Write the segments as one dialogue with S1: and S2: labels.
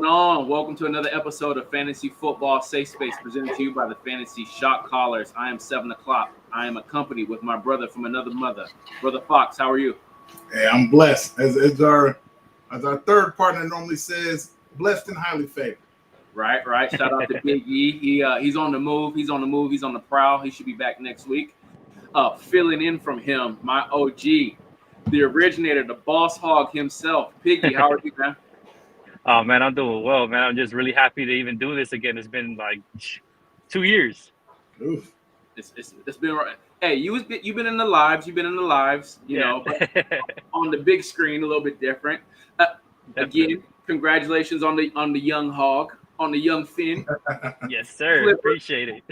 S1: going on? Welcome to another episode of Fantasy Football Safe Space presented to you by the Fantasy Shot Callers. I am 7 o'clock. I am accompanied with my brother from another mother. Brother Fox, how are you?
S2: Hey, I'm blessed. As our third partner normally says, blessed and highly favored.
S1: Right. Shout out to Big E. He's on the move. He's on the prowl. He should be back next week. Filling in from him, my OG, the originator, the boss hog himself. Piggy, how are you, man?
S3: Oh man, I'm doing well, man. I'm just really happy to even do this again. It's been like 2 years.
S2: Oof.
S1: It's been right. Hey, you've been in the lives. You've been in the lives. You know, but on the big screen, a little bit different. Again, congratulations on the young hog, on the young Finn.
S3: Yes, sir.
S1: Flipper.
S3: Appreciate it.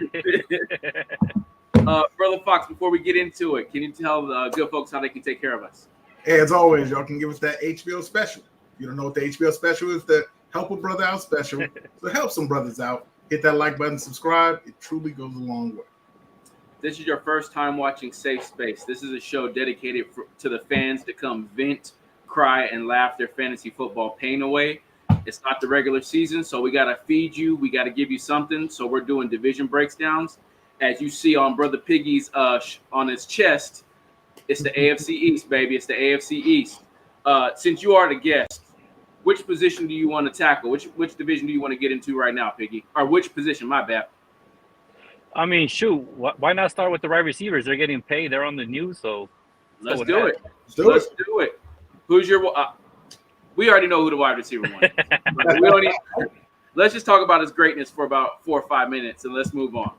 S1: Brother Fox, before we get into it, can you tell the good folks how they can take care of us?
S2: Hey, as always, y'all can give us that HBO special. If you don't know what the HBO special is, the Help a Brother Out special. So help some brothers out. Hit that like button, subscribe. It truly goes a long way.
S1: This is your first time watching Safe Space. This is a show dedicated to the fans to come vent, cry, and laugh their fantasy football pain away. It's not the regular season, so we got to feed you. We got to give you something. So we're doing division breakdowns. As you see on Brother Piggy's on his chest, it's the AFC East, baby. It's the AFC East. Since you are the guest, which position do you want to tackle? Which division do you want to get into right now, Piggy? Or which position? My bad.
S3: I mean, shoot, why not start with the wide receivers? They're getting paid. They're on the news, so
S1: Let's do it.
S2: Let's
S1: do it. Who's your? We already know who the wide receiver one is. Let's just talk about his greatness for about 4 or 5 minutes, and let's move on.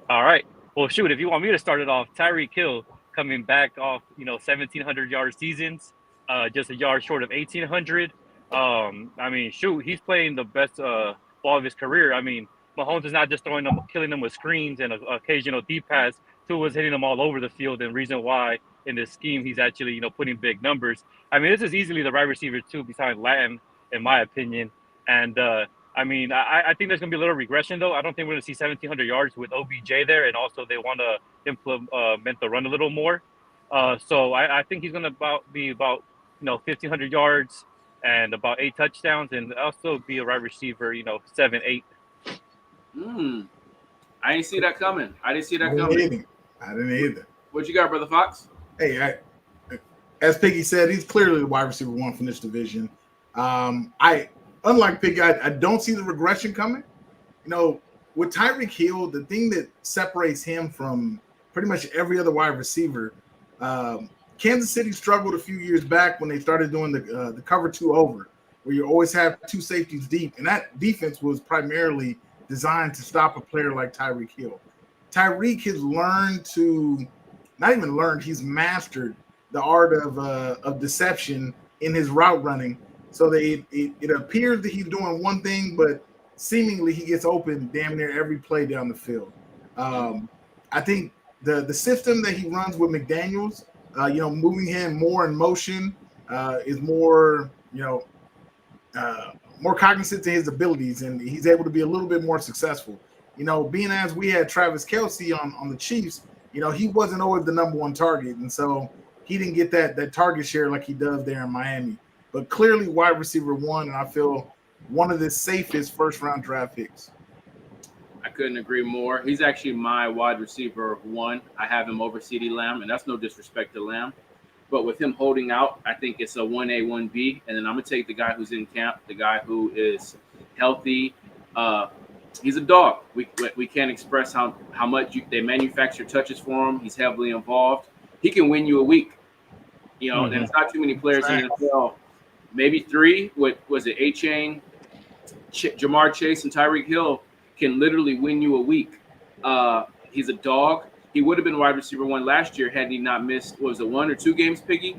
S3: All right. Well, shoot, if you want me to start it off, Tyreek Hill coming back off, 1,700-yard seasons, just a yard short of 1,800. I mean, shoot, he's playing the best ball of his career. I mean, Mahomes is not just killing them with screens and an occasional deep pass. Tua is hitting them all over the field, and reason why in this scheme he's actually, putting big numbers. I mean, this is easily the right receiver too, besides Lamb, in my opinion. And I mean, I think there's going to be a little regression, though. I don't think we're going to see 1,700 yards with OBJ there, and also they want to implement the run a little more. So I think he's going to be about 1,500 yards and about 8 touchdowns, and also be a wide receiver, 7, 8.
S1: I didn't see that coming. I didn't
S2: either.
S1: What you got, Brother Fox?
S2: Hey, as Piggy said, he's clearly the wide receiver one from this division. Unlike Piggy, I don't see the regression coming. With Tyreek Hill, the thing that separates him from pretty much every other wide receiver, Kansas City struggled a few years back when they started doing the cover 2 over, where you always have 2 safeties deep, and that defense was primarily designed to stop a player like Tyreek Hill. Tyreek has he's mastered the art of deception in his route running. So that it appears that he's doing one thing, but seemingly he gets open damn near every play down the field. I think the system that he runs with McDaniels, moving him more in motion, is more, more cognizant to his abilities, and he's able to be a little bit more successful. Being as we had Travis Kelce on the Chiefs, he wasn't always the number one target, and so he didn't get that target share like he does there in Miami. But clearly wide receiver one, and I feel one of the safest first-round draft picks.
S1: I couldn't agree more. He's actually my wide receiver one. I have him over CeeDee Lamb, and that's no disrespect to Lamb. But with him holding out, I think it's a 1A, 1B. And then I'm going to take the guy who's in camp, the guy who is healthy. He's a dog. We can't express how much they manufacture touches for him. He's heavily involved. He can win you a week. And it's not too many players in the NFL. Maybe 3 was it A-Chain, Jamar Chase, and Tyreek Hill can literally win you a week. He's a dog. He would have been wide receiver one last year had he not missed, 1 or 2 games, Piggy?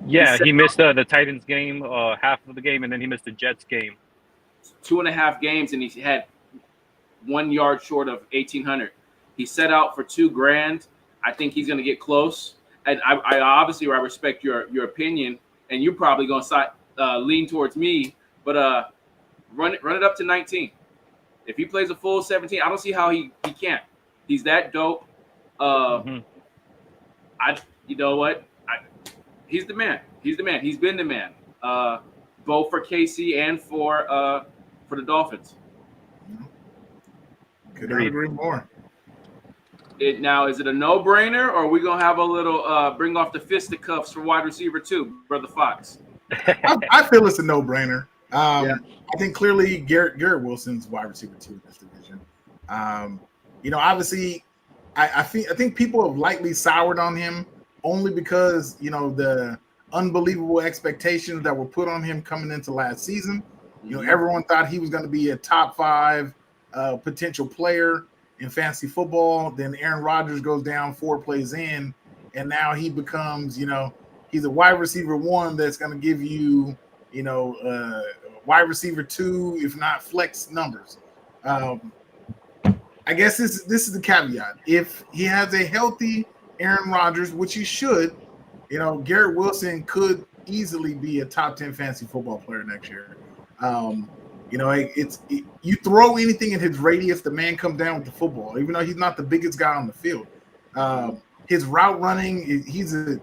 S3: He missed the Titans game, half of the game, and then he missed the Jets game.
S1: 2.5 games, and he had 1 yard short of 1,800. He set out for $2,000. I think he's going to get close. And I obviously respect your opinion, and you're probably going to lean towards me, but run it up to 19. If he plays a full 17, I don't see how he can't. He's that dope. You know what? He's the man. He's the man. He's been the man. both for KC and for the Dolphins.
S2: Couldn't agree more.
S1: Now, is it a no-brainer, or are we gonna have a little bring off the fisticuffs for wide receiver 2, Brother Fox?
S2: I feel it's a no-brainer.
S1: Yeah.
S2: I think clearly Garrett Wilson's wide receiver 2 in this division. Obviously, I think people have lightly soured on him only because the unbelievable expectations that were put on him coming into last season. Everyone thought he was going to be a top 5 potential player in fantasy football. Then Aaron Rodgers goes down 4 plays in, and now he becomes, he's a wide receiver 1 that's going to give you, wide receiver 2, if not flex numbers. I guess this is the caveat. If he has a healthy Aaron Rodgers, which he should, Garrett Wilson could easily be a top 10 fantasy football player next year. You throw anything in his radius, the man comes down with the football, even though he's not the biggest guy on the field. His route running, he's a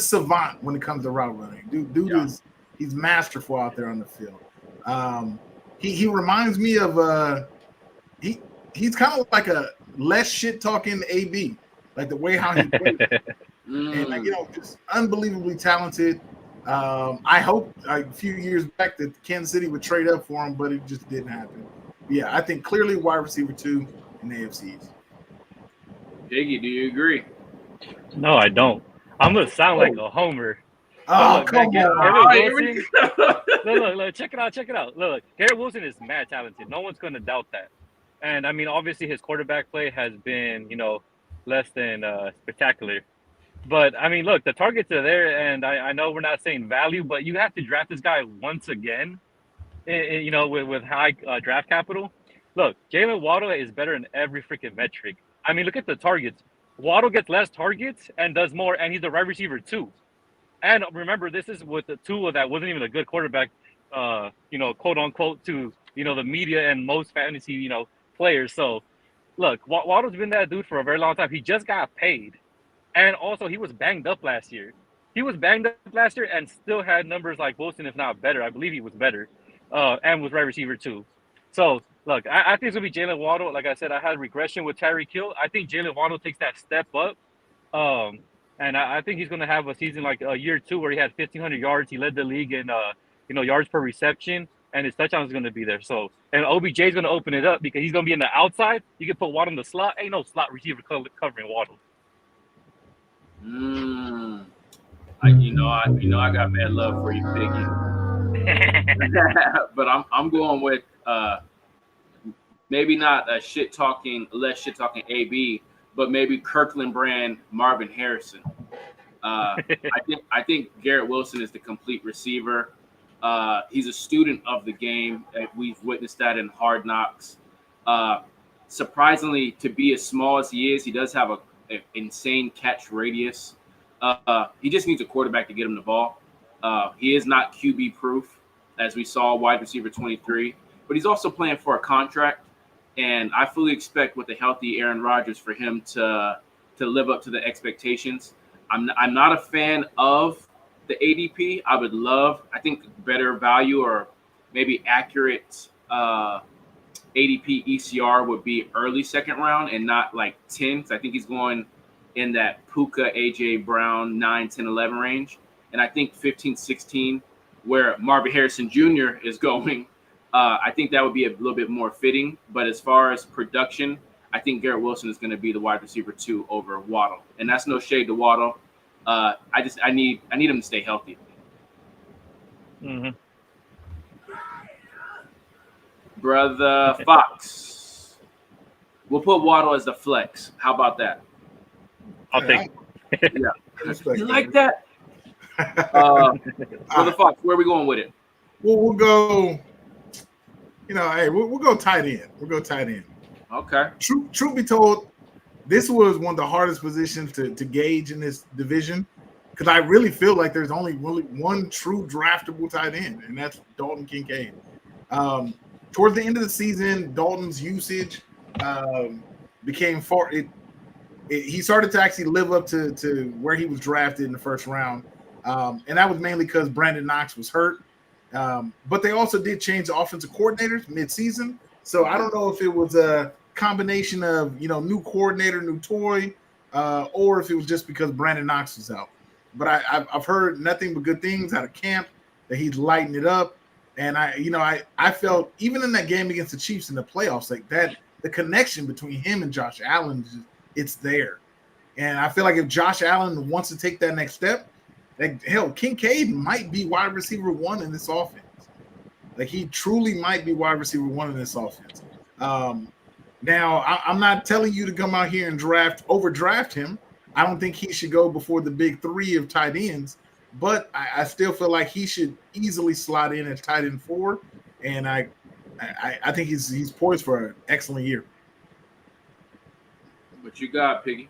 S2: savant when it comes to route running. Dude he's masterful out there on the field. He reminds me of he's kind of like a less shit talking AB, like the way how he plays. And just unbelievably talented. I hope a few years back that Kansas City would trade up for him, but it just didn't happen. Yeah, I think clearly wide receiver 2 in the AFC East.
S1: Iggy, do you agree?
S3: No, I don't. I'm gonna sound like a homer.
S2: Oh, come on!
S3: Look, check it out. Look, Garrett Wilson is mad talented. No one's gonna doubt that. And I mean, obviously, his quarterback play has been, less than spectacular. But I mean, look, the targets are there, and I know we're not saying value, but you have to draft this guy once again, with high draft capital. Look, Jalen Waddle is better in every freaking metric. I mean, look at the targets. Waddle gets less targets and does more, and he's a wide receiver 2. And remember, this is with the Tua that wasn't even a good quarterback, quote unquote, to the media and most fantasy players. So, look, Waddle's been that dude for a very long time. He just got paid. And also, he was banged up last year. And still had numbers like Wilson, if not better. I believe he was better, and was wide receiver 2. So, look, I think it's going to be Jalen Waddle. Like I said, I had regression with Tyreek Hill. I think Jalen Waddle takes that step up. And I think he's going to have a season like a year 2 where he had 1,500 yards. He led the league in, yards per reception, and his touchdown is going to be there. So, and OBJ is going to open it up because he's going to be in the outside. You can put Waddle in the slot. Ain't no slot receiver covering Waddle.
S1: I got mad love for you, Piggy. But I'm going with maybe not a less shit talking AB, but maybe Kirkland brand Marvin Harrison. I think Garrett Wilson is the complete receiver. He's a student of the game. We've witnessed that in Hard Knocks. Surprisingly, to be as small as he is, he does have an insane catch radius. He just needs a quarterback to get him the ball. He is not QB proof, as we saw wide receiver 23, but he's also playing for a contract. And I fully expect with a healthy Aaron Rodgers for him to live up to the expectations. I'm not a fan of the ADP. I think better value or maybe accurate ADP ECR would be early second round and not like 10. I think he's going in that Puka, AJ Brown, 9, 10, 11 range. And I think 15, 16, where Marvin Harrison Jr. is going, I think that would be a little bit more fitting. But as far as production, I think Garrett Wilson is going to be the wide receiver 2 over Waddle. And that's no shade to Waddle. I need him to stay healthy.
S3: Mm-hmm.
S1: Brother Fox. We'll put Waddle as the flex. How about that?
S3: I'll take
S1: it. Yeah. You like that? Brother Fox, where are we going with it?
S2: Well, we'll go, we'll go tight end. We'll go tight end.
S1: Okay.
S2: Truth be told, this was one of the hardest positions to gauge in this division because I really feel like there's only really one true draftable tight end, and that's Dalton Kincaid. Towards the end of the season, Dalton's usage became far. He started to actually live up to where he was drafted in the first round. And that was mainly because Brandon Knox was hurt. But they also did change the offensive coordinators mid-season. So I don't know if it was a combination of, new coordinator, new toy, or if it was just because Brandon Knox was out. But I've heard nothing but good things out of camp, that he's lighting it up. And I felt even in that game against the Chiefs in the playoffs, like that, the connection between him and Josh Allen, it's there. And I feel like if Josh Allen wants to take that next step, like hell, Kincaid might be wide receiver 1 in this offense. Like he truly might be wide receiver 1 in this offense. Now I'm not telling you to come out here and overdraft him. I don't think he should go before the big 3 of tight ends, but I still feel like he should easily slot in as tight end 4. And I think he's poised for an excellent year.
S1: What you got, Piggy?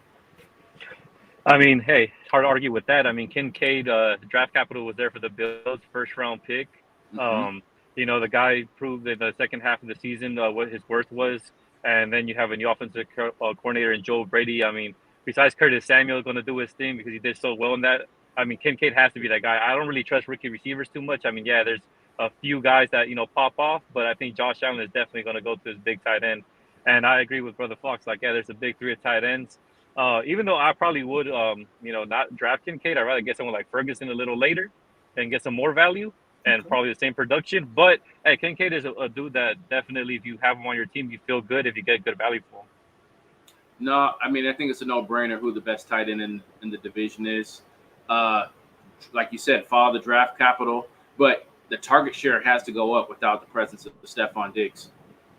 S3: I mean, hey, it's hard to argue with that. I mean, Kincaid, draft capital was there for the Bills' first-round pick.
S1: Mm-hmm.
S3: The guy proved in the second half of the season what his worth was. And then you have a new offensive coordinator in Joe Brady. I mean, besides Curtis Samuel going to do his thing because he did so well in that, I mean, Kincaid has to be that guy. I don't really trust rookie receivers too much. I mean, yeah, there's a few guys that, pop off, but I think Josh Allen is definitely going to go to his big tight end. And I agree with Brother Fox. Like, yeah, there's a big 3 of tight ends. Even though I probably would, not draft Kincaid, I'd rather get someone like Ferguson a little later and get some more value and probably the same production. But, hey, Kincaid is a dude that definitely, if you have him on your team, you feel good if you get good value for him.
S1: No, I mean, I think it's a no-brainer who the best tight end in the division is. Like you said, follow the draft capital, but the target share has to go up without the presence of Stephon Diggs,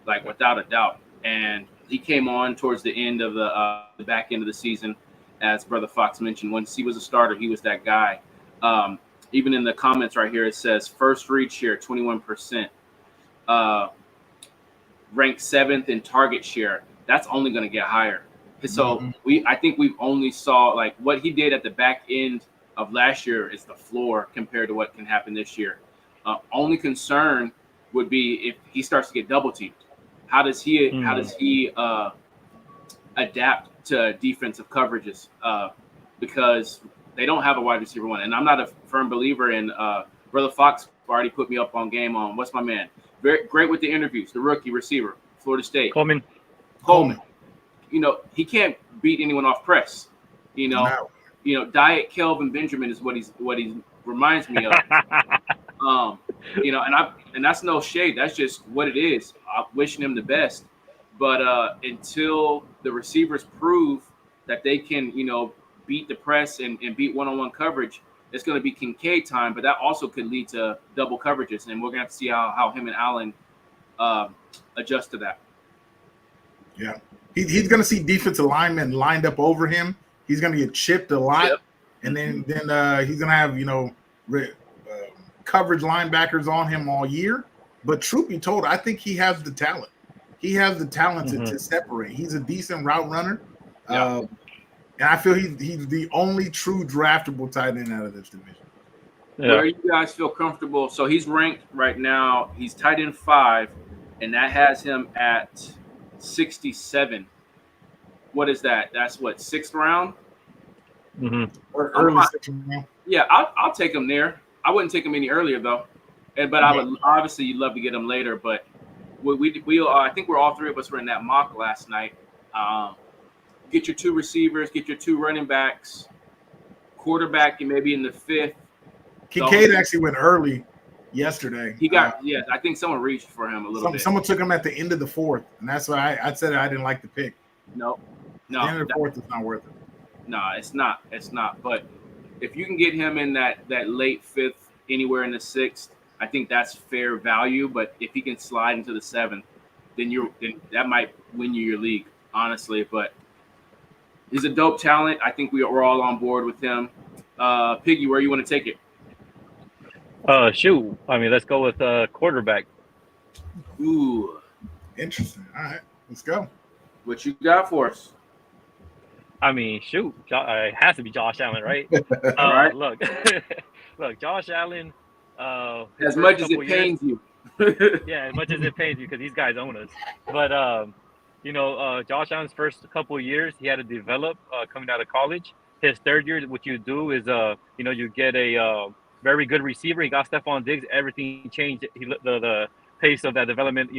S1: like without a doubt. And he came on towards the end of the back end of the season, as Brother Fox mentioned. Once he was a starter, he was that guy. Even in the comments right here, it says first read share 21%, ranked 7th in target share. That's only going to get higher. So I think we've only saw like what he did at the back end of last year is the floor compared to what can happen this year. Only concern would be if he starts to get double teamed. How does he adapt to defensive coverages? Because they don't have a wide receiver 1, and I'm not a firm believer in. Brother Fox already put me up on game on what's my man. Very great with the interviews. The rookie receiver, Florida State,
S3: Coleman.
S1: He can't beat anyone off press. Diet Kelvin Benjamin is what he reminds me of. And that's no shade. That's just what it is. I'm wishing him the best. But until the receivers prove that they can, beat the press and beat one-on-one coverage, it's going to be Kincaid time. But that also could lead to double coverages. And we're going to have to see how him and Allen adjust to that.
S2: Yeah. He's going to see defensive linemen lined up over him. He's going to get chipped a lot. Yep. And then he's going to have, coverage linebackers on him all year. But truth be told, I think he has the talent. He has the talent to separate. He's a decent route runner.
S1: Yeah.
S2: And I feel he's the only true draftable tight end out of this division.
S1: Yeah. Where you guys feel comfortable? So he's ranked right now. He's tight end 5, and that has him at 67. What is that? That's what, 6th round?
S2: Or early 6th round.
S1: Yeah, I'll take him there. I wouldn't take him any earlier though, but I would obviously you'd love to get him later. But we I think we're all 3 of us were in that mock last night. Get your 2 receivers, get your 2 running backs, quarterback, and maybe in the 5th.
S2: Kincaid actually went early yesterday.
S1: He got I think someone reached for him a little bit.
S2: Someone took him at the end of the 4th, and that's why I said I didn't like the pick.
S1: No,
S2: the end of the 4th is not worth it.
S1: No, it's not. It's not. But if you can get him in that late 5th, anywhere in the 6th, I think that's fair value. But if he can slide into the 7th, then that might win you your league, honestly. But he's a dope talent. I think we're all on board with him. Piggy, where you want to take it?
S3: Shoot. I mean, let's go with quarterback.
S1: Ooh,
S2: interesting. All right, let's go.
S1: What you got for us?
S3: I mean, shoot, it has to be Josh Allen, right?
S1: Right.
S3: Look, Josh Allen.
S1: As much as it pains you.
S3: Yeah, as much as it pains you, because these guys own us. But Josh Allen's first couple of years, he had to develop coming out of college. his third year, what you do is you get a very good receiver. He got Stephon Diggs. Everything changed. The pace of that development,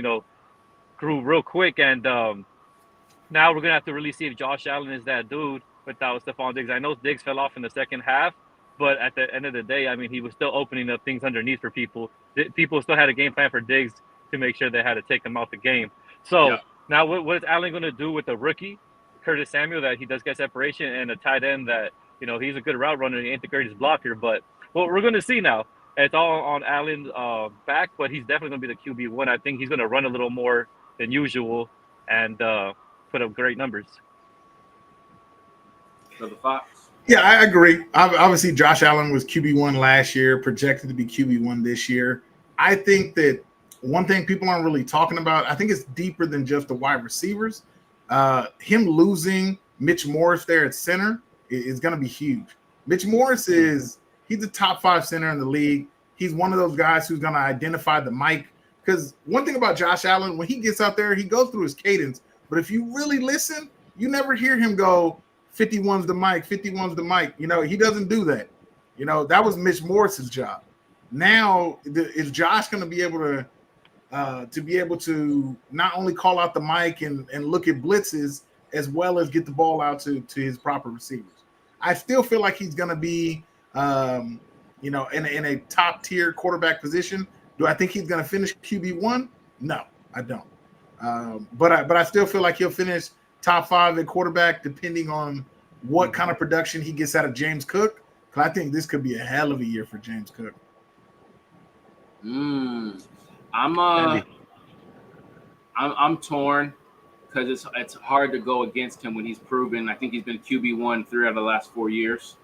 S3: grew real quick. And now we're gonna have to really see if Josh Allen is that dude without Stephon Diggs. I know Diggs fell off in the second half, but at the end of the day, I mean, he was still opening up things underneath for people. People still had a game plan for Diggs to make sure they had to take him out the game. So now what is Allen going to do with the rookie, Curtis Samuel, that he does get separation, and a tight end that, he's a good route runner, he ain't the greatest blocker. But what we're going to see now, it's all on Allen's back, but he's definitely going to be the QB1. I think he's going to run a little more than usual and put up great numbers.
S1: For the Fox.
S2: Yeah, I agree. Obviously, Josh Allen was QB1 last year, projected to be QB1 this year. I think that one thing people aren't really talking about, I think it's deeper than just the wide receivers. Him losing Mitch Morse there at center is going to be huge. Mitch Morse he's a top 5 center in the league. He's one of those guys who's going to identify the mic. Because one thing about Josh Allen, when he gets out there, he goes through his cadence. But if you really listen, you never hear him go, 51's the mic, 51's the mic. He doesn't do that. That was Mitch Morris's job. Now, is Josh going to be able to not only call out the mic and look at blitzes as well as get the ball out to his proper receivers? I still feel like he's going to be, in a top tier quarterback position. Do I think he's going to finish QB1? No, I don't. But I still feel like he'll finish top 5 at quarterback, depending on what kind of production he gets out of James Cook. Because I think this could be a hell of a year for James Cook.
S1: I'm torn because it's hard to go against him when he's proven. I think he's been QB1 3 out of the last 4 years.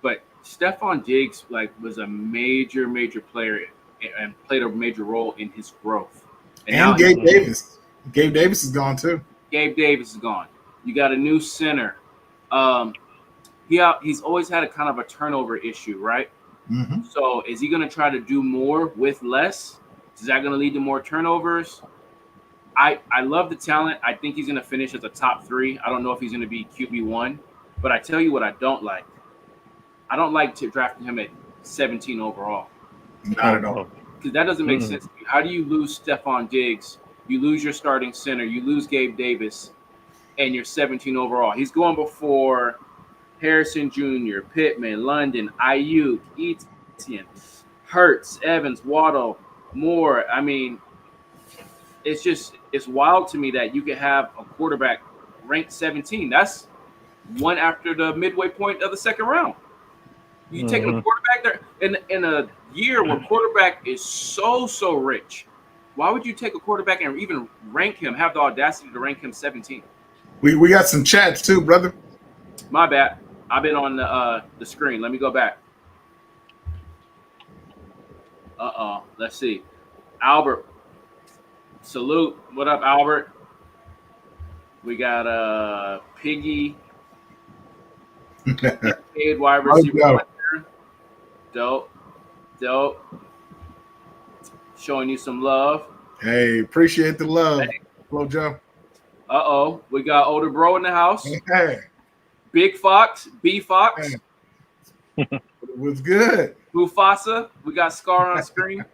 S1: But Stephon Diggs was a major player and played a major role in his growth.
S2: And Gabe Davis. Gabe Davis is gone too.
S1: Gabe Davis is gone. You got a new center. He's always had a kind of a turnover issue, right?
S2: Mm-hmm.
S1: So is he going to try to do more with less? Is that going to lead to more turnovers? I love the talent. I think he's going to finish as a top 3. I don't know if he's going to be QB1, but I tell you what I don't like. I don't like drafting him at 17 overall.
S2: Not at all.
S1: Because that doesn't make sense to me. How do you lose Stephon Diggs? You lose your starting center. You lose Gabe Davis, and you're 17 overall. He's going before Harrison Jr., Pittman, London, Ayuk, Etienne, Hurts, Evans, Waddle, Moore. I mean, it's wild to me that you could have a quarterback ranked 17. That's one after the midway point of the second round. You taking a quarterback there in a year where quarterback is so rich. Why would you take a quarterback and even rank him, have the audacity to rank him 17?
S2: We got some chats too, brother.
S1: My bad. I've been on the screen. Let me go back. Let's see. Albert. Salute. What up, Albert? We got Piggy. Paid wide receiver. Dope. Showing you some love.
S2: Hey, appreciate the love.
S1: Hey.
S2: Hello, Joe.
S1: We got older bro in the house.
S2: Hey.
S1: Big Fox, B Fox.
S2: Hey. It was good.
S1: Mufasa. We got Scar on screen.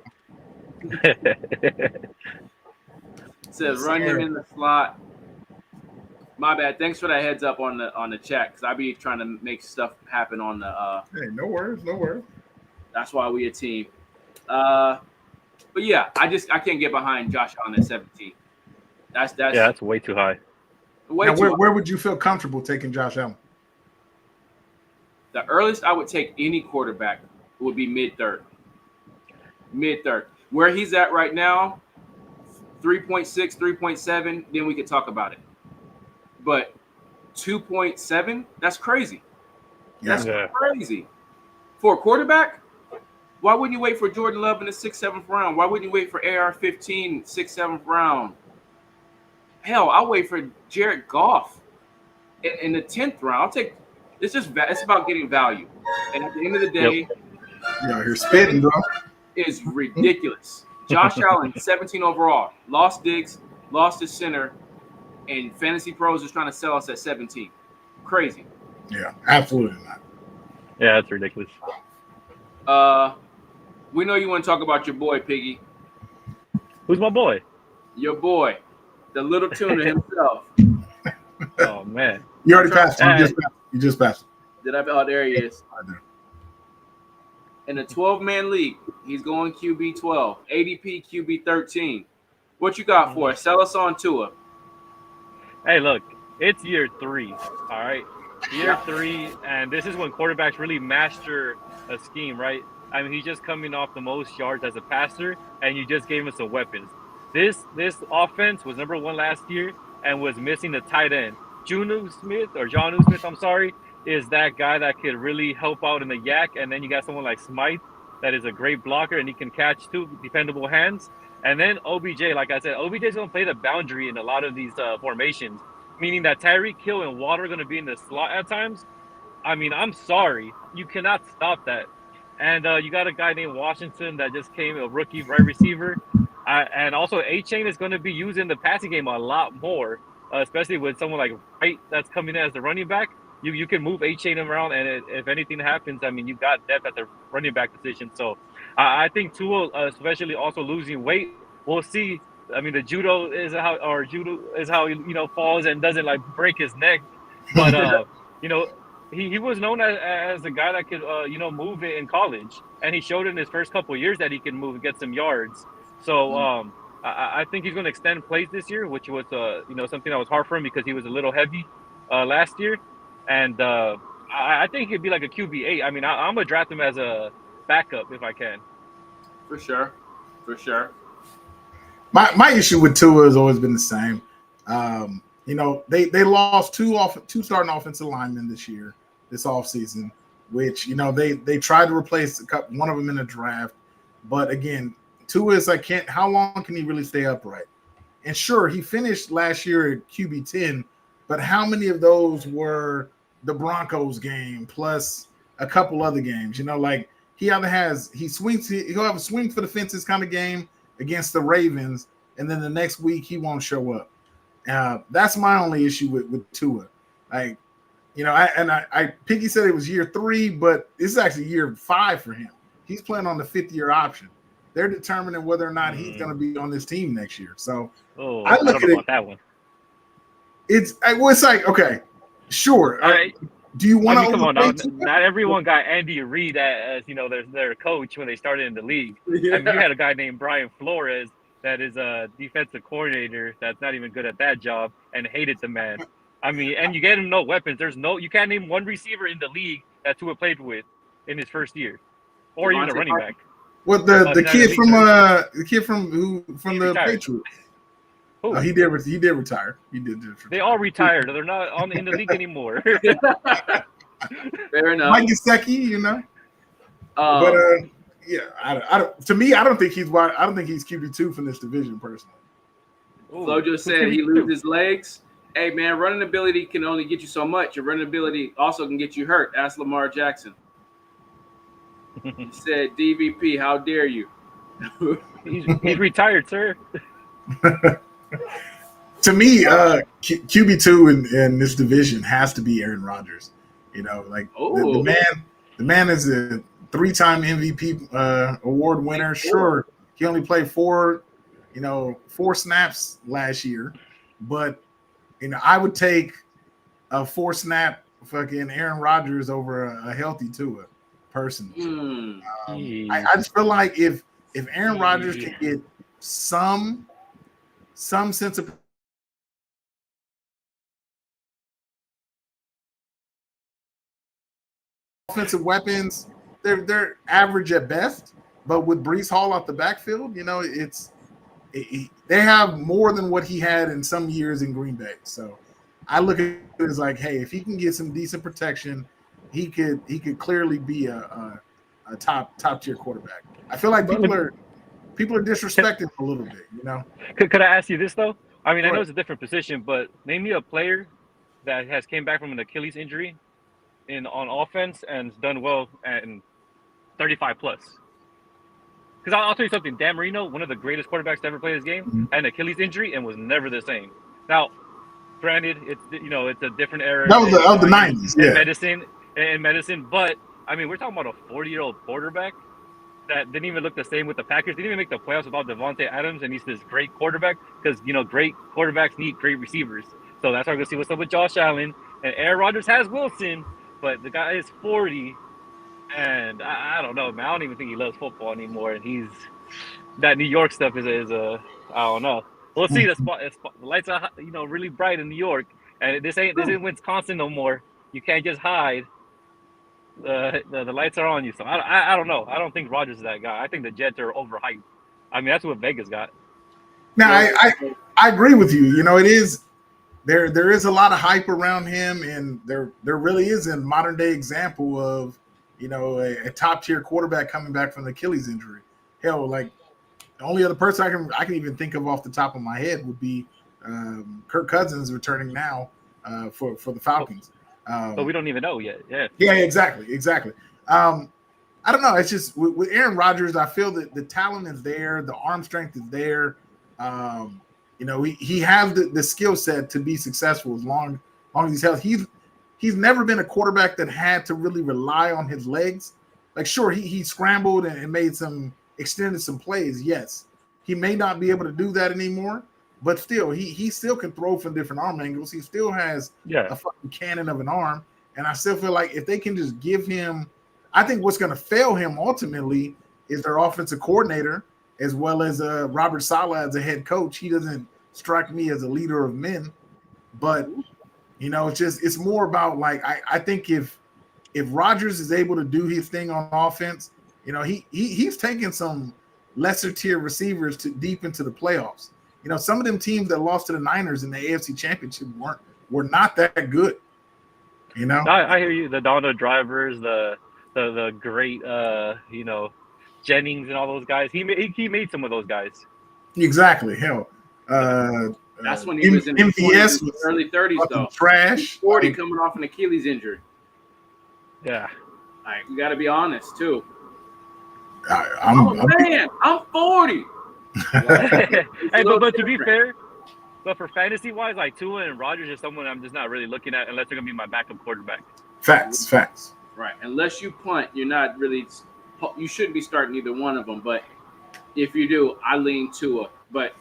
S1: Says run him in the slot. My bad. Thanks for that heads up on the chat, because I be trying to make stuff happen on the.
S2: Hey, no worries.
S1: That's why we a team. But yeah, I can't get behind Josh Allen at 17.
S3: That's way too high.
S2: Where would you feel comfortable taking Josh Allen?
S1: The earliest I would take any quarterback would be mid-third. Where he's at right now, 3.6, 3.7, then we could talk about it. But 2.7, that's crazy. That's crazy. For a quarterback, why wouldn't you wait for Jordan Love in the 6th, 7th round? Why wouldn't you wait for AR-15, 6th, 7th round? Hell, I'll wait for Jared Goff in the 10th round. It's about getting value. And at the end of the day,
S2: you're spitting, bro.
S1: Is ridiculous. Josh Allen, 17 overall, lost Diggs, lost his center, and Fantasy Pros is trying to sell us at 17. Crazy.
S2: Yeah, absolutely not.
S3: Yeah, that's ridiculous.
S1: We know you want to talk about your boy Piggy,
S3: Who's my boy?
S1: your boy, the little tuna himself.
S3: Oh man.
S2: You already
S1: I'm
S2: passed him.
S3: trying-
S2: You just passed him.
S1: Did I? Oh, there he is.
S2: Right there.
S1: In a 12-man league, he's going QB 12, ADP QB 13. What you got for us? Sell us on Tua.
S3: Hey, look, it's year 3. All right, year 3, and this is when quarterbacks really master a scheme, right? I mean, he's just coming off the most yards as a passer, and you just gave him some weapons. This offense was number 1 last year and was missing the tight end. Jonnu Smith, I'm sorry, is that guy that could really help out in the yak, and then you got someone like Smythe that is a great blocker and he can catch too, dependable hands. And then OBJ, like I said, OBJ is going to play the boundary in a lot of these formations, meaning that Tyreek Hill and Water are going to be in the slot at times. I mean, I'm sorry, you cannot stop that. And you got a guy named Washington that just came, a rookie right receiver. And also, A-Chain is going to be using the passing game a lot more, especially with someone like Wright that's coming in as the running back. You can move A-Chain around, and if anything happens, I mean, you got depth at the running back position. So I think Tua, especially also losing weight, we'll see. I mean, the judo is how he falls and doesn't like break his neck, but he was known as a guy that could move it in college, and he showed in his first couple of years that he can move and get some yards. So I think he's going to extend plays this year, which was something that was hard for him because he was a little heavy last year, and I think he'd be like a QB8. I mean, I'm gonna draft him as a backup if I can.
S1: For sure.
S2: My issue with Tua has always been the same. They lost two starting offensive linemen this offseason, which they tried to replace one of them in the draft, but again, Tua is like, how long can he really stay upright? And sure, he finished last year at QB 10, but how many of those were the Broncos game plus a couple other games? Like he'll have a swing for the fences kind of game against the Ravens, and then the next week he won't show up. That's my only issue with Tua. Like, Piggy said it was year 3, but this is actually year 5 for him. He's playing on the 5th-year option. They're determining whether or not he's going to be on this team next year. So
S3: I don't know about that one.
S2: It's like, okay, sure.
S3: All right.
S2: Do you want to
S3: come on now? Not everyone got Andy Reid as their coach when they started in the league.
S1: Yeah.
S3: I mean, you had a guy named Brian Flores that is a defensive coordinator that's not even good at that job and hated the man. I mean, and you get him no weapons. You can't name one receiver in the league that Tua played with in his first year, or even a running back.
S2: What the kid from the Patriots?
S3: Who?
S2: He did retire. He did.
S3: They all retired. They're not in the league anymore.
S1: Fair enough.
S2: Mike Gesicki, but yeah, I don't think he's QB2 from this division personally.
S1: Flo just said he loses legs. Hey man, running ability can only get you so much. Your running ability also can get you hurt. Ask Lamar Jackson. He said, DVP, how dare you?
S3: he's retired, sir.
S2: To me, QB2 in this division has to be Aaron Rodgers. The man is a 3-time MVP award winner. Sure, he only played 4 snaps last year, but I would take a 4-snap fucking Aaron Rodgers over a healthy Tua, personally. I just feel like if Aaron Rodgers can get some sense of offensive weapons, they're average at best. But with Breece Hall off the backfield, they have more than what he had in some years in Green Bay. So I look at it as like, hey, if he can get some decent protection, he could clearly be a top tier quarterback. I feel like people are disrespecting him a little bit.
S3: Could I ask you this though? I mean, I know it's a different position, but name me a player that has came back from an Achilles injury on offense and done well and 35 plus. Because I'll tell you something, Dan Marino, one of the greatest quarterbacks to ever play this game, had an Achilles injury and was never the same. Now, granted, it's it's a different era
S2: That was
S3: in
S2: the '90s.
S3: in
S2: Yeah.
S3: medicine. But I mean, we're talking about a 40-year-old quarterback that didn't even look the same with the Packers. Didn't even make the playoffs without Devontae Adams, and he's this great quarterback because great quarterbacks need great receivers. So that's why we're gonna see what's up with Josh Allen. And Aaron Rodgers has Wilson, but the guy is 40, and I don't know, man. I don't even think he loves football anymore. And that New York stuff is a I don't know. We'll see. The lights are really bright in New York, and this ain't Wisconsin no more. You can't just hide. The lights are on you. So I don't know. I don't think Rodgers is that guy. I think the Jets are overhyped. I mean, that's what Vegas got.
S2: Now, I agree with you. It is there is a lot of hype around him, and there really is a modern day example of a top tier quarterback coming back from the Achilles injury. Hell, like the only other person I can even think of off the top of my head would be Kirk Cousins returning now for the Falcons.
S3: But we don't even know yet.
S2: Yeah, exactly. I don't know. It's just with Aaron Rodgers, I feel that the talent is there, the arm strength is there. He has the skill set to be successful as long as he's healthy. He's never been a quarterback that had to really rely on his legs. Like, sure, he scrambled and extended some plays. Yes, he may not be able to do that anymore, but still, he still can throw from different arm angles. He still has a fucking cannon of an arm, and I still feel like if they can just give him, I think what's going to fail him ultimately is their offensive coordinator as well as Robert Saleh as a head coach. He doesn't strike me as a leader of men, but it's more about like I think if Rodgers is able to do his thing on offense, he's taking some lesser tier receivers to deep into the playoffs. Some of them teams that lost to the Niners in the AFC Championship were not that good.
S3: I hear you. The Donald Drivers, the great Jennings and all those guys. He made some of those guys.
S2: Exactly. Hell,
S1: that's when he was in his
S2: MVS
S1: early 30s though.
S2: Trash.
S1: 40 coming off an Achilles injury.
S3: Yeah.
S1: All right, we got to be honest too.
S2: I'm
S1: 40.
S3: Hey, but to be fair, but for fantasy wise, like Tua and Rodgers is someone I'm just not really looking at unless they're gonna be my backup quarterback.
S2: Facts.
S1: Right. Unless you punt, you're not really. You shouldn't be starting either one of them. But if you do, I lean Tua. But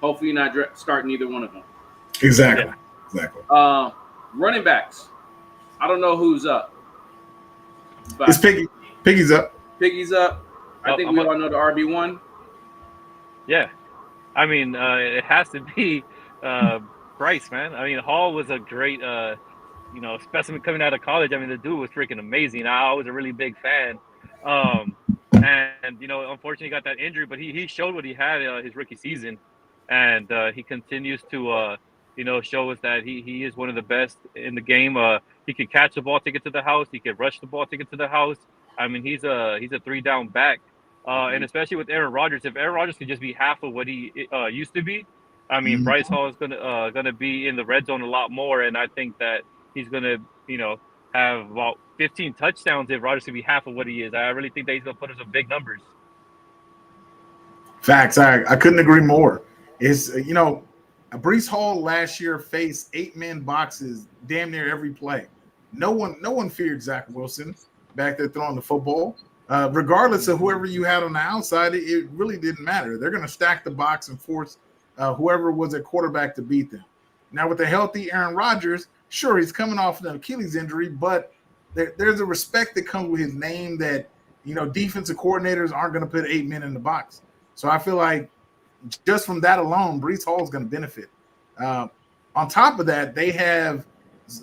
S1: hopefully you're not starting either one of them.
S2: Exactly.
S1: Running backs. I don't know who's up. But
S2: it's Piggy. Piggy's up.
S1: Piggy's up. I think we all know the RB1.
S3: Yeah. I mean, it has to be Bryce, man. I mean, Hall was a great, specimen coming out of college. I mean, the dude was freaking amazing. I was a really big fan. And unfortunately, he got that injury, but he showed what he had his rookie season. And he continues to, show us that he is one of the best in the game. He can catch the ball, take it to the house. He can rush the ball, take it to the house. I mean, he's a 3-down back. And especially with Aaron Rodgers, if Aaron Rodgers can just be half of what he used to be, I mean, Bryce Hall is gonna be in the red zone a lot more, and I think that he's gonna, have about 15 touchdowns if Rodgers can be half of what he is. I really think that he's gonna put us some big numbers.
S2: Facts. I couldn't agree more. Is Breece Hall last year faced 8-man boxes damn near every play. No one feared Zach Wilson back there throwing the football. Regardless of whoever you had on the outside, it really didn't matter. They're going to stack the box and force whoever was at quarterback to beat them. Now, with a healthy Aaron Rodgers, sure, he's coming off an Achilles injury, but there's a respect that comes with his name that, defensive coordinators aren't going to put 8 men in the box. So I feel like just from that alone, Breece Hall is going to benefit. On top of that, they have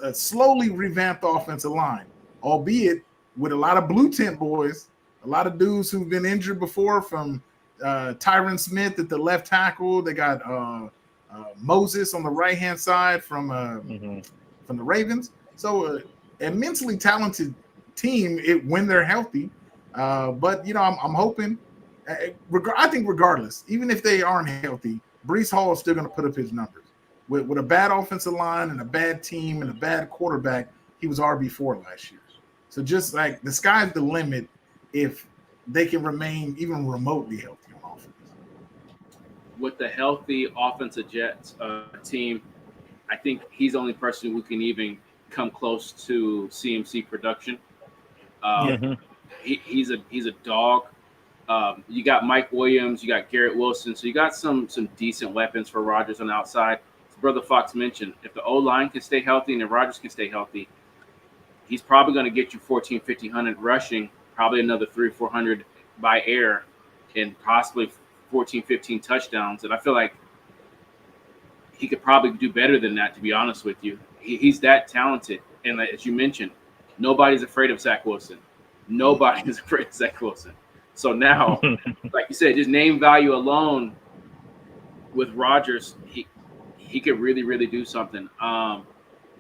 S2: a slowly revamped offensive line, albeit with a lot of blue tent boys, a lot of dudes who've been injured before, from Tyron Smith at the left tackle. They got Moses on the right-hand side from the Ravens. So a immensely talented team when they're healthy. But, I'm hoping – I think regardless, even if they aren't healthy, Breece Hall is still going to put up his numbers. With a bad offensive line and a bad team and a bad quarterback, he was RB4 last year. So just like the sky's the limit if they can remain even remotely healthy on offense.
S1: With the healthy offensive Jets team, I think he's the only person who can even come close to CMC production.
S3: Mhm.
S1: He's a dog. You got Mike Williams, you got Garrett Wilson, so you got some decent weapons for Rodgers on the outside. As Brother Fox mentioned, if the O line can stay healthy and if Rodgers can stay healthy, he's probably going to get you 14, 1,500 rushing, probably another 300, 400 by air, and possibly 14, 15 touchdowns. And I feel like he could probably do better than that, to be honest with you. He's that talented. And as you mentioned, nobody's afraid of Zach Wilson. Nobody is afraid of Zach Wilson. So now, like you said, just name value alone with Rodgers, he could really, really do something.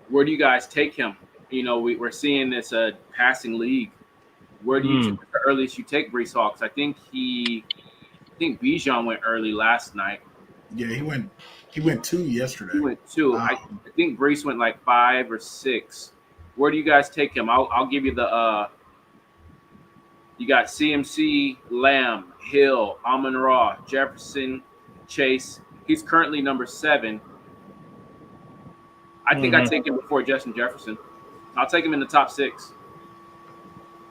S1: Where do you guys take him? You know, we're seeing this passing league. Where do you the earliest you take Brees Hall? I think Bijan went early last night.
S2: Yeah, he went 2 yesterday.
S1: He went 2. I think Brees went like 5 or 6. Where do you guys take him? I'll give you the you got CMC, Lamb, Hill, Amon-Ra, Jefferson, Chase. He's currently number 7. I think I take him before Justin Jefferson. I'll take him in the top 6.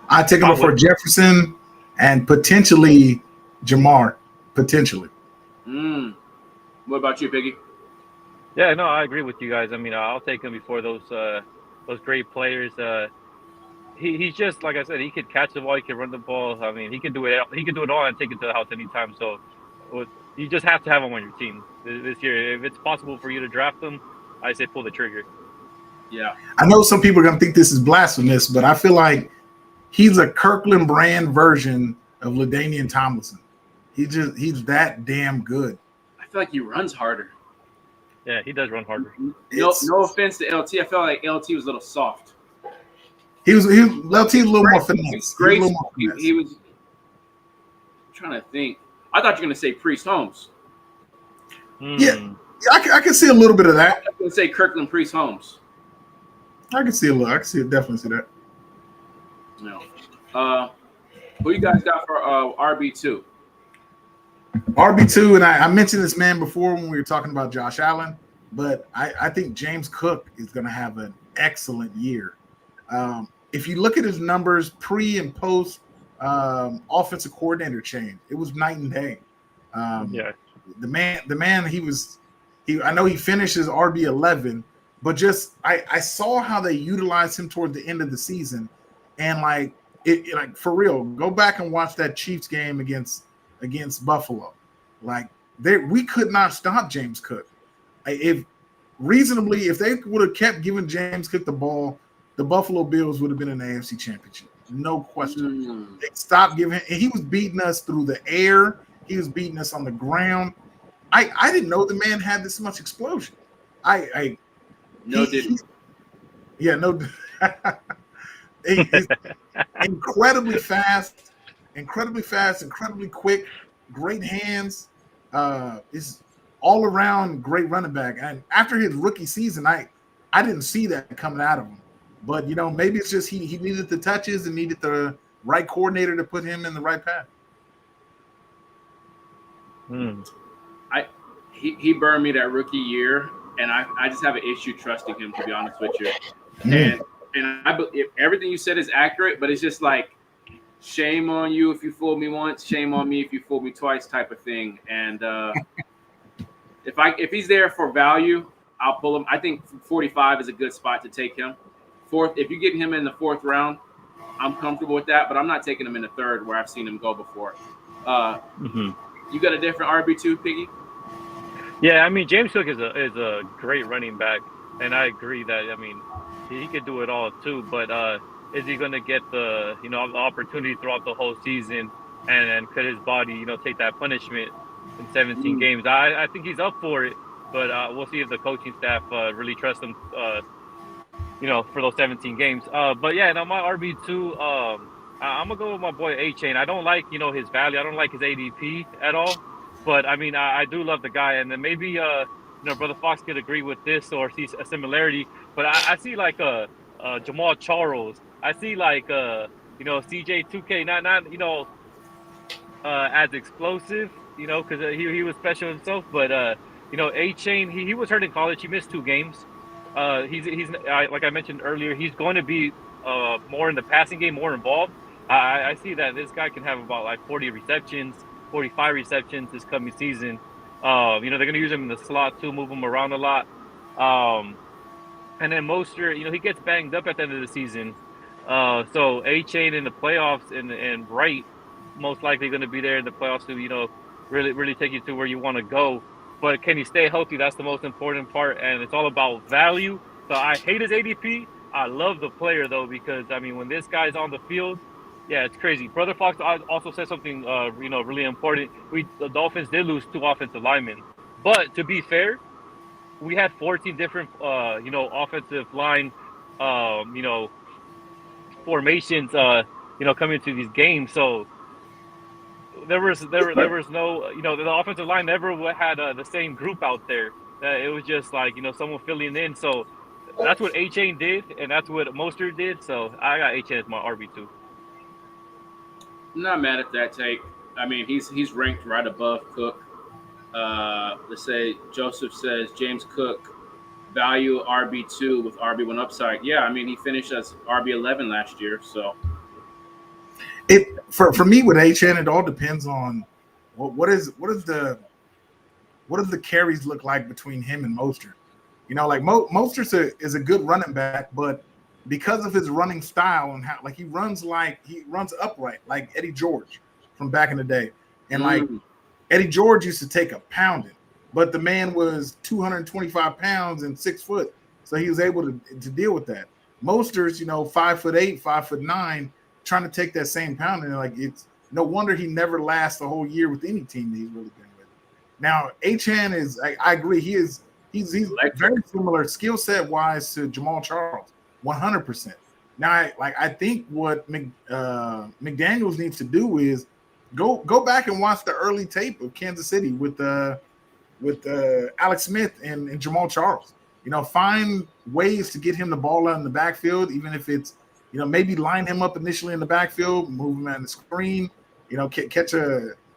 S2: I take him before Jefferson and potentially Jamar. Potentially.
S1: What about you, Biggie?
S3: Yeah, no, I agree with you guys. I mean, I'll take him before those great players. He's just like I said. He could catch the ball. He could run the ball. I mean, he can do it. He can do it all and take it to the house anytime. So, you just have to have him on your team this year. If it's possible for you to draft him, I say pull the trigger.
S1: Yeah.
S2: I know some people are going to think this is blasphemous, but I feel like he's a Kirkland brand version of LaDainian Tomlinson. He's that damn good.
S1: I feel like he runs harder.
S3: Yeah, he does run harder.
S1: No offense to LT. I felt like LT was a little soft.
S2: LT was a little more finesse.
S1: Great. He was I'm trying to think. I thought you were going to say Priest Holmes.
S2: Yeah, I can see a little bit of that.
S1: I was going to say Kirkland Priest Holmes.
S2: I can see a little. I can definitely see that.
S1: No. Who you guys got for RB2?
S2: RB2, and I mentioned this man before when we were talking about Josh Allen, but I think James Cook is going to have an excellent year. If you look at his numbers pre and post offensive coordinator change, it was night and day. The man, I know he finished his RB11, but just I saw how they utilized him toward the end of the season, and like for real, go back and watch that Chiefs game against Buffalo. Like we could not stop James Cook. If they would have kept giving James Cook the ball, the Buffalo Bills would have been in the AFC Championship. No question. They stopped giving him, and he was beating us through the air. He was beating us on the ground. I didn't know the man had this much explosion. He's incredibly fast, incredibly quick, great hands. Is all around great running back. And after his rookie season, I didn't see that coming out of him. But maybe it's just he needed the touches and needed the right coordinator to put him in the right path.
S1: He burned me that rookie year, and I just have an issue trusting him, to be honest with you. And I believe everything you said is accurate, but it's just like, shame on you if you fooled me once, shame on me if you fooled me twice, type of thing. And if he's there for value, I'll pull him. I think 45 is a good spot to take him. If you get him in the 4th round, I'm comfortable with that, but I'm not taking him in the 3rd where I've seen him go before. You got a different RB2, Piggy?
S3: Yeah, I mean, James Cook is a great running back, and I agree that, I mean, he could do it all too, but is he going to get the opportunity throughout the whole season, and could his body take that punishment in 17 games? I think he's up for it, but we'll see if the coaching staff really trusts him for those 17 games. But yeah, now my RB2, I'm gonna go with my boy A-Chain. I don't like his value. I don't like his ADP at all, but I mean I do love the guy, and then maybe Brother Fox could agree with this or see a similarity. But I see like Jamal Charles. I see like CJ2K, not as explosive, because he was special himself. But You know, A-Chain, he was hurt in college. He missed 2 games. Like I mentioned earlier, he's going to be more in the passing game, more involved. I see that this guy can have about like 40 receptions, 45 receptions this coming season. You know, they're going to use him in the slot too, move him around a lot. And then Mostert, you know, he gets banged up at the end of the season. So A-Chain in the playoffs and Wright most likely going to be there in the playoffs to, you know, really take you to where you want to go. But can he stay healthy? That's the most important part, and it's all about value. So I hate his ADP. I love the player though, because I mean, when this guy's on the field, yeah, it's crazy. Brother Fox also said something, you know, really important. The Dolphins did lose 2 offensive linemen, but to be fair, we had 14 different, you know, offensive line, you know, formations, you know, coming into these games. So there was no, you know, the offensive line never had the same group out there. It was just like, you know, someone filling in. So that's what A-Chain did, and that's what Mostert did. So I got A-Chain as my RB2.
S1: I'm not mad at that take. I mean, he's ranked right above Cook. Let's say Joseph says James Cook value RB2 with RB1 upside. Yeah, I mean, he finished as RB11 last year, so.
S2: It for me with HN, it all depends on what does the carries look like between him and Mostert. You know, like Mostert is a good running back, but because of his running style and how like he runs upright like Eddie George from back in the day, and like Eddie George used to take a pounding, but the man was 225 pounds and 6 foot, so he was able to deal with that. Mostert's, you know, 5'8", 5'9", trying to take that same pounding. Like, it's no wonder he never lasts a whole year with any team that he's really been with. Now, Achane is, I agree, he's very similar skill set wise to Jamal Charles, 100%. Now, I think what McDaniels needs to do is go back and watch the early tape of Kansas City with Alex Smith and Jamal Charles. You know, find ways to get him the ball out in the backfield, even if it's, you know, maybe line him up initially in the backfield, move him on the screen, you know,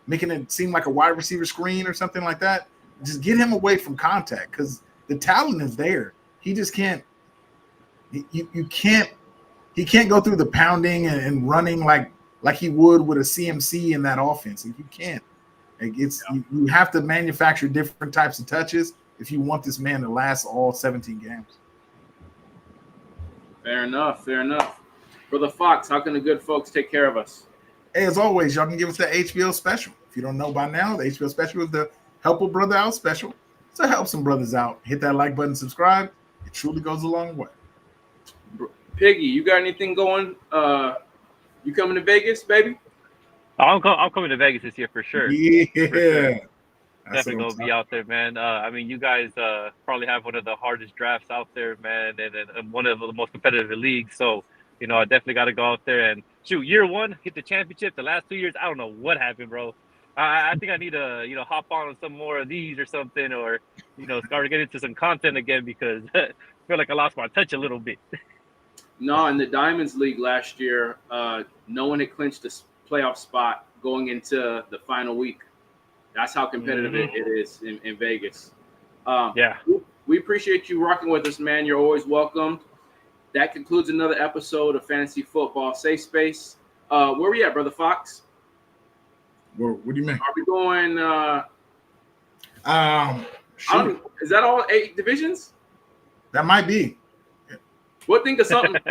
S2: making it seem like a wide receiver screen or something like that. Just get him away from contact because the talent is there. He just can't. He can't go through the pounding and running like he would with a CMC in that offense. Like, you can't. Like, you have to manufacture different types of touches if you want this man to last all 17 games.
S1: Fair enough. Brother Fox, how can the good folks take care of us?
S2: Hey, as always, y'all can give us the HBO special. If you don't know by now, the HBO special is the Help a Brother Out special. So help some brothers out. Hit that like button, subscribe. It truly goes a long way.
S1: Piggy, you got anything going? You coming to Vegas, baby?
S3: I'm coming to Vegas this year for sure.
S2: Yeah.
S3: For sure. Definitely gonna be out there, man. I mean, you guys probably have one of the hardest drafts out there, man, and one of the most competitive leagues. So, you know, I definitely got to go out there and shoot. Year one, hit the championship. The last 2 years, I don't know what happened, bro. I think I need to, you know, hop on some more of these or something, or, you know, start getting into some content again because I feel like I lost my touch a little bit.
S1: No, in the Diamonds League last year, no one had clinched a playoff spot going into the final week. That's how competitive it is in Vegas.
S3: Yeah.
S1: We appreciate you rocking with us, man. You're always welcome. That concludes another episode of Fantasy Football Safe Space. Where we at, Brother Fox?
S2: What do you mean?
S1: Are we going? Is that all 8 divisions?
S2: That might be.
S1: We'll think of something.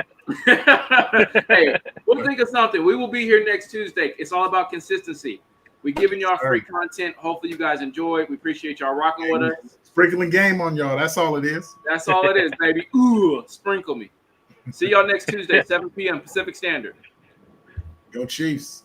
S1: Hey, we'll think of something. We will be here next Tuesday. It's all about consistency. We're giving y'all free content. Hopefully you guys enjoy it. We appreciate y'all rocking with us.
S2: Sprinkling game on y'all. That's all it is.
S1: That's all it is, baby. Ooh, sprinkle me. See y'all next Tuesday, 7 p.m. Pacific Standard.
S2: Go Chiefs.